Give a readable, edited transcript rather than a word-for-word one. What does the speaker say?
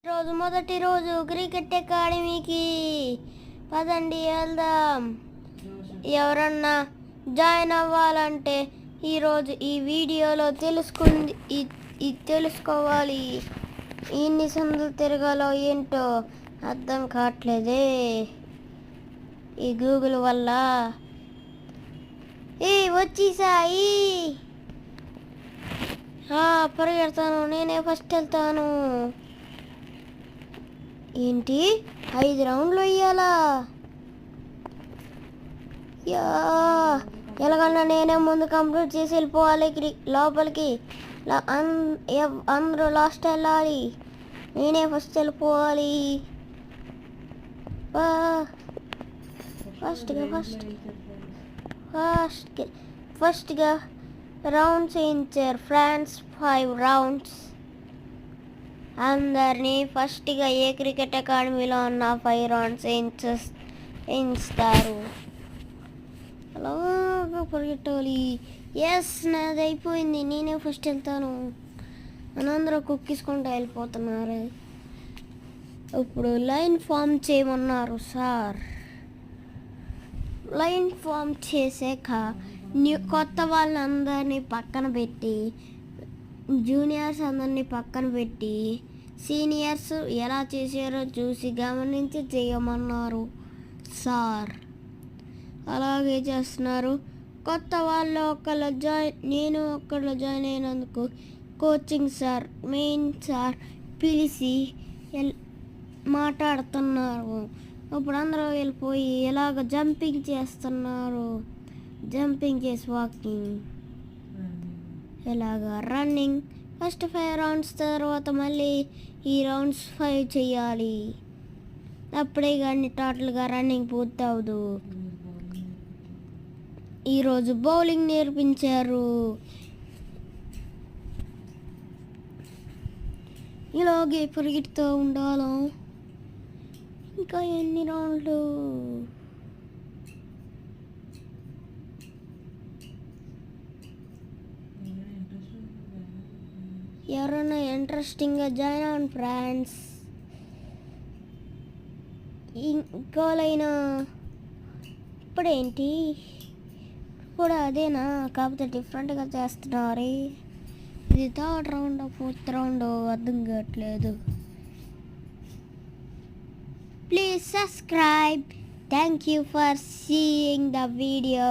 మొదటి రోజు క్రికెట్ అకాడమీకి పదండి వెళ్దాం. ఎవరన్నా జాయిన్ అవ్వాలంటే ఈరోజు ఈ వీడియోలో తెలుసుకోవాలి. ఎన్ని సందులు తిరగాలో ఏంటో అర్థం కావట్లేదే ఈ గూగుల్ వల్ల. వచ్చేసాయి. పరిగెడతాను, నేనే ఫస్ట్ వెళ్తాను. ఏంటి 5 రౌండ్లు వేయాలా? ఎలాగన్నా నేనే ముందు కంప్లీట్ చేసి వెళ్ళిపోవాలి లోపలికి. అందరూ లాస్ట్ వెళ్ళాలి, నేనే ఫస్ట్ వెళ్ళిపోవాలి. ఫస్ట్గా రౌండ్స్ వేయించారు ఫ్రెండ్స్. 5 రౌండ్స్. అందరినీ ఫస్ట్గా ఏ క్రికెట్ అకాడమీలో ఉన్న 5 రౌండ్స్ వేయిస్తారు. అలాగా పరిగెట్టాలి. నాది అయిపోయింది, నేనే ఫస్ట్ వెళ్తాను అని అందరూ కుక్కిసుకుంటూ వెళ్ళిపోతున్నారు. ఇప్పుడు లైన్ ఫామ్ చేయమన్నారు సార్. లైన్ ఫామ్ చేసాక కొత్త వాళ్ళందరినీ పక్కన పెట్టి, జూనియర్స్ అందరినీ పక్కన పెట్టి, సీనియర్స్ ఎలా చేశారో చూసి గమనించి చేయమన్నారు సార్. అలాగే చేస్తున్నారు. కొత్త వాళ్ళు నేను ఒక్కళ్ళు జాయిన్ అయినందుకు కోచింగ్ సార్, మెయిన్ సార్ పిలిచి మాట్లాడుతున్నారు. ఇప్పుడు అందరూ వెళ్ళిపోయి ఎలాగ జంపింగ్ చేస్తున్నారు. జంపింగ్ చేసి వాకింగ్, ఇలాగా రన్నింగ్. ఫస్ట్ 5 రౌండ్స్ తర్వాత మళ్ళీ ఈ రౌండ్స్ 5 చేయాలి. అప్పుడే కానీ టోటల్గా రన్నింగ్ పూర్తవదు. ఈరోజు బౌలింగ్ నేర్పించారు. ఇలాగే పరిగెడుతూ ఉండాలి. ఇంకా ఎన్ని రౌండ్లు? ఎవరైనా ఇంట్రెస్టింగ్గా జాయిన్ అవ్వండి ఫ్రెండ్స్. ఇంకోలైనా ఇప్పుడేంటి కూడా అదేనా, కాకపోతే డిఫరెంట్గా చేస్తున్నారు. ఇది 3rd రౌండ్ 4th రౌండ్ అర్థం కావట్లేదు. Please subscribe. Thank you for seeing the video.